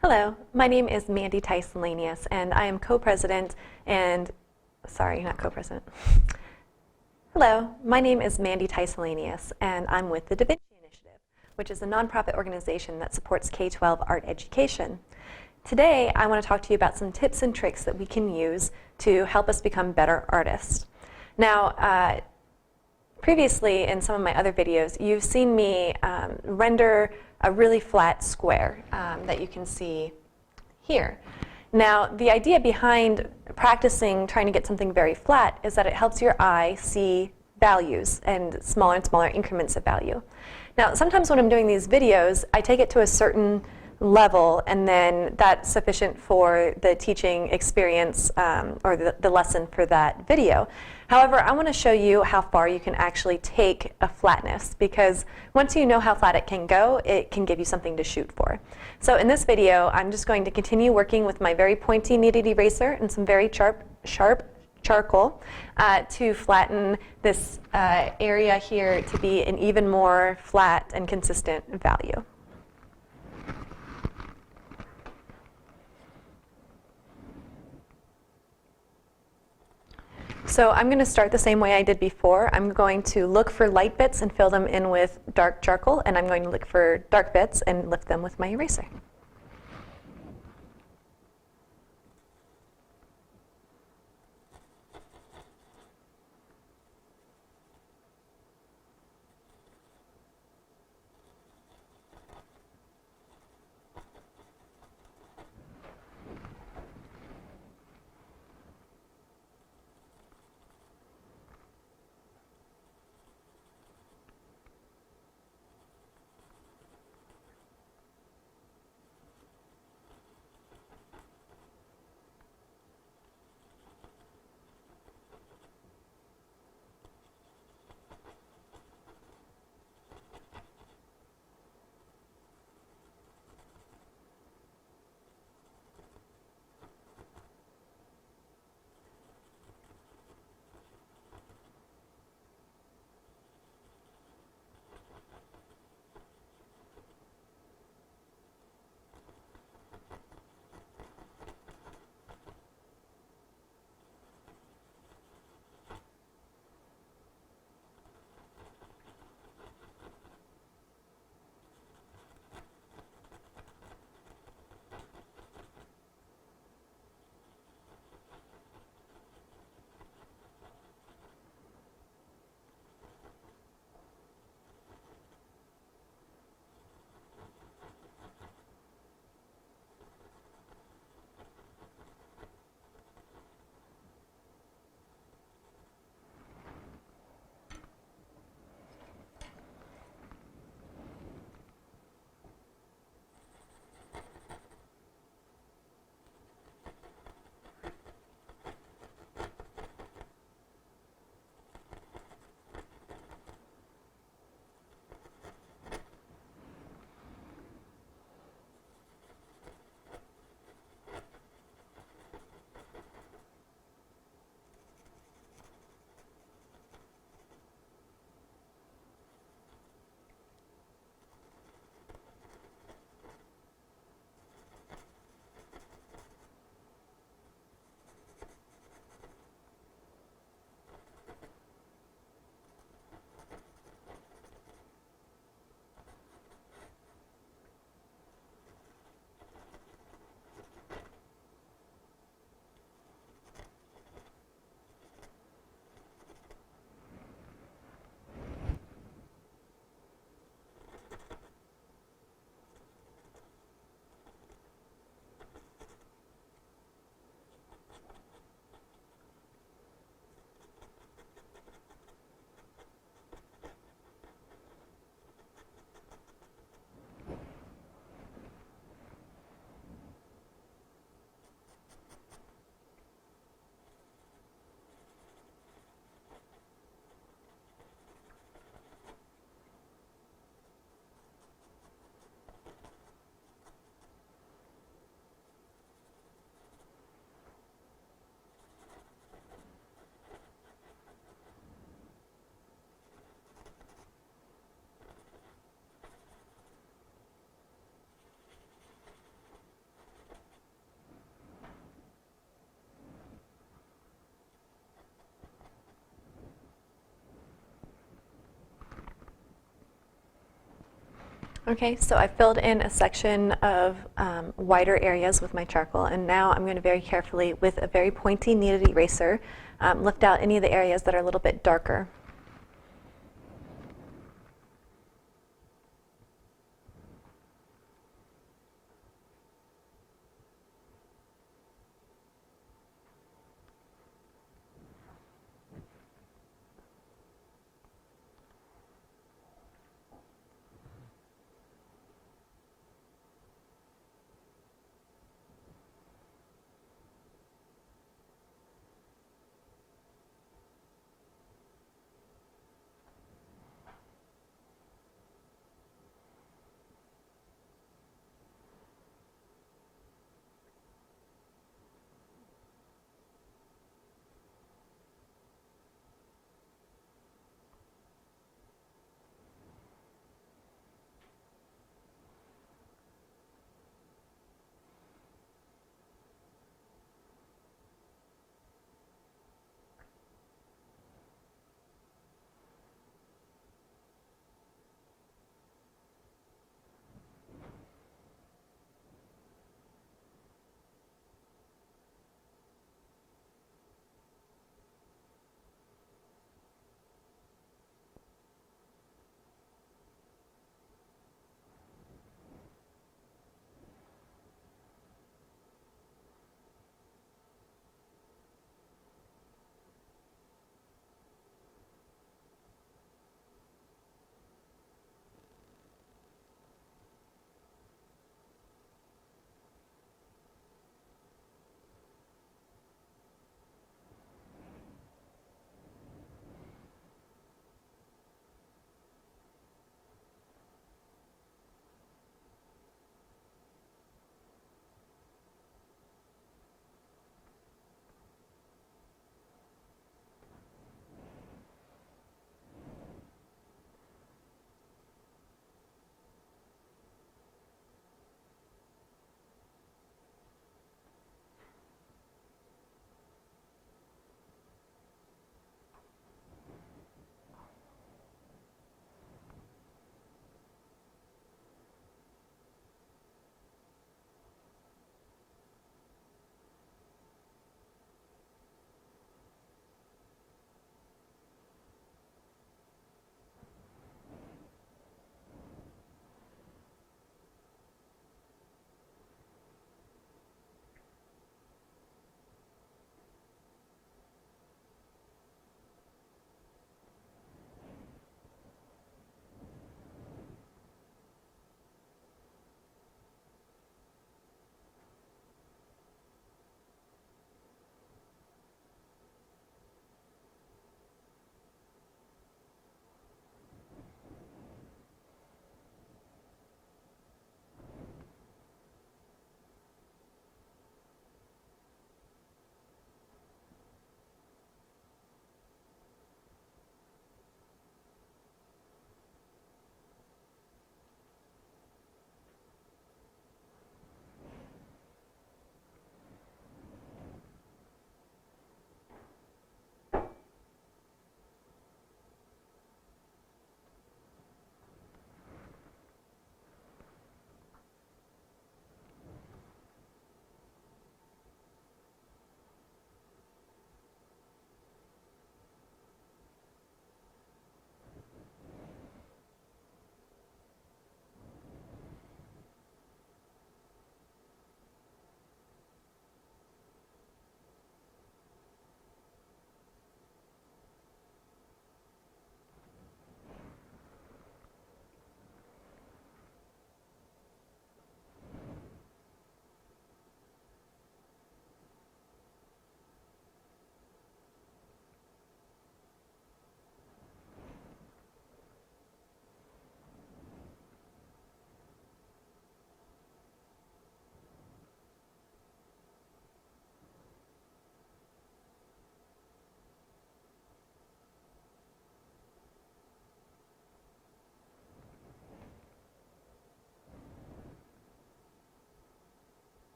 Hello, my name is Mandy Tyson-Lanius, and I am co-president and, sorry, not co-president. Hello, my name is Mandy Tyson-Lanius, and I'm with the Vinci Initiative, which is a nonprofit organization that supports K-12 art education. Today, I want to talk to you about some tips and tricks that we can use to help us become better artists. Now, previously in some of my other videos, you've seen me render a really flat square that you can see here. Now, the idea behind practicing trying to get something very flat is that it helps your eye see values and smaller increments of value. Now, sometimes when I'm doing these videos, I take it to a certain level, and then that's sufficient for the teaching experience or the lesson for that video. However, I want to show you how far you can actually take a flatness, because once you know how flat it can go, it can give you something to shoot for. So in this video, I'm just going to continue working with my very pointy kneaded eraser and some very sharp charcoal to flatten this area here to be an even more flat and consistent value. So I'm going to start the same way I did before. I'm going to look for light bits and fill them in with dark charcoal, and I'm going to look for dark bits and lift them with my eraser. Okay, so I filled in a section of wider areas with my charcoal, and now I'm going to very carefully, with a very pointy kneaded eraser, lift out any of the areas that are a little bit darker.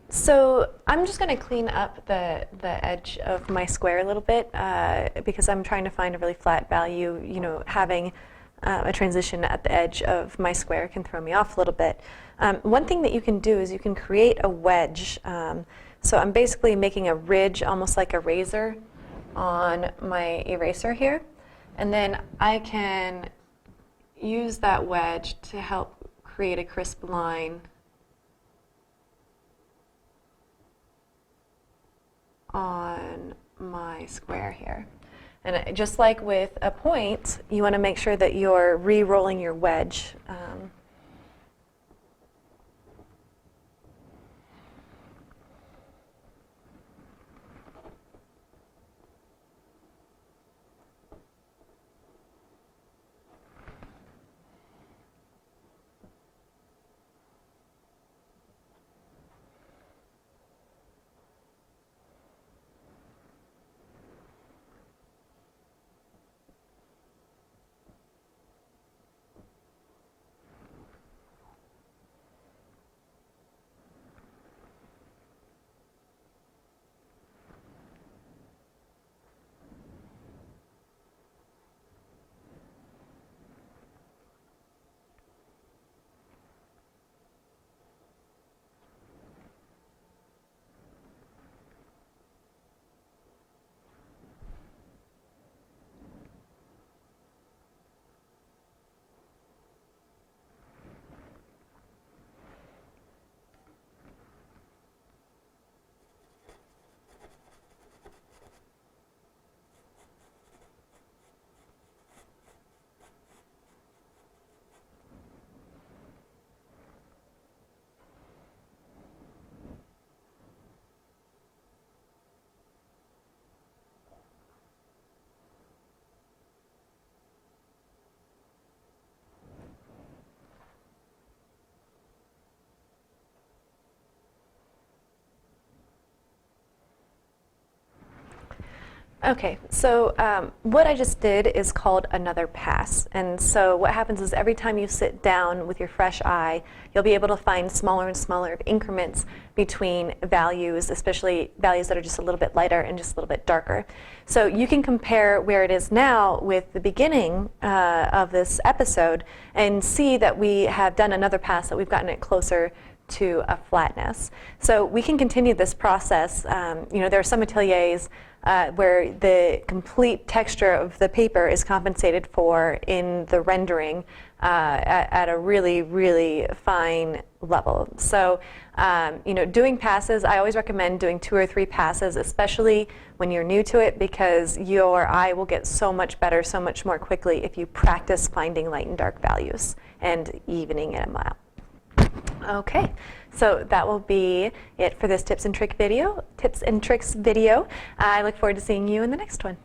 So I'm just going to clean up the edge of my square a little bit because I'm trying to find a really flat value. You know, having a transition at the edge of my square can throw me off a little bit. One thing that you can do is you can create a wedge. So I'm basically making a ridge, almost like a razor, on my eraser here. And then I can use that wedge to help create a crisp line on my square here. And just like with a point, you want to make sure that you're re-rolling your wedge. Okay, so what I just did is called another pass. And so what happens is every time you sit down with your fresh eye, you'll be able to find smaller and smaller increments between values, especially values that are just a little bit lighter and just a little bit darker. So you can compare where it is now with the beginning of this episode and see that we have done another pass, that we've gotten it closer to a flatness. So we can continue this process. You know, there are some ateliers where the complete texture of the paper is compensated for in the rendering at a really, really fine level. So, you know, doing passes, I always recommend doing 2 or 3 passes, especially when you're new to it, because your eye will get so much better, so much more quickly if you practice finding light and dark values and evening them out. Okay, so that will be it for this tips and tricks video. I look forward to seeing you in the next one.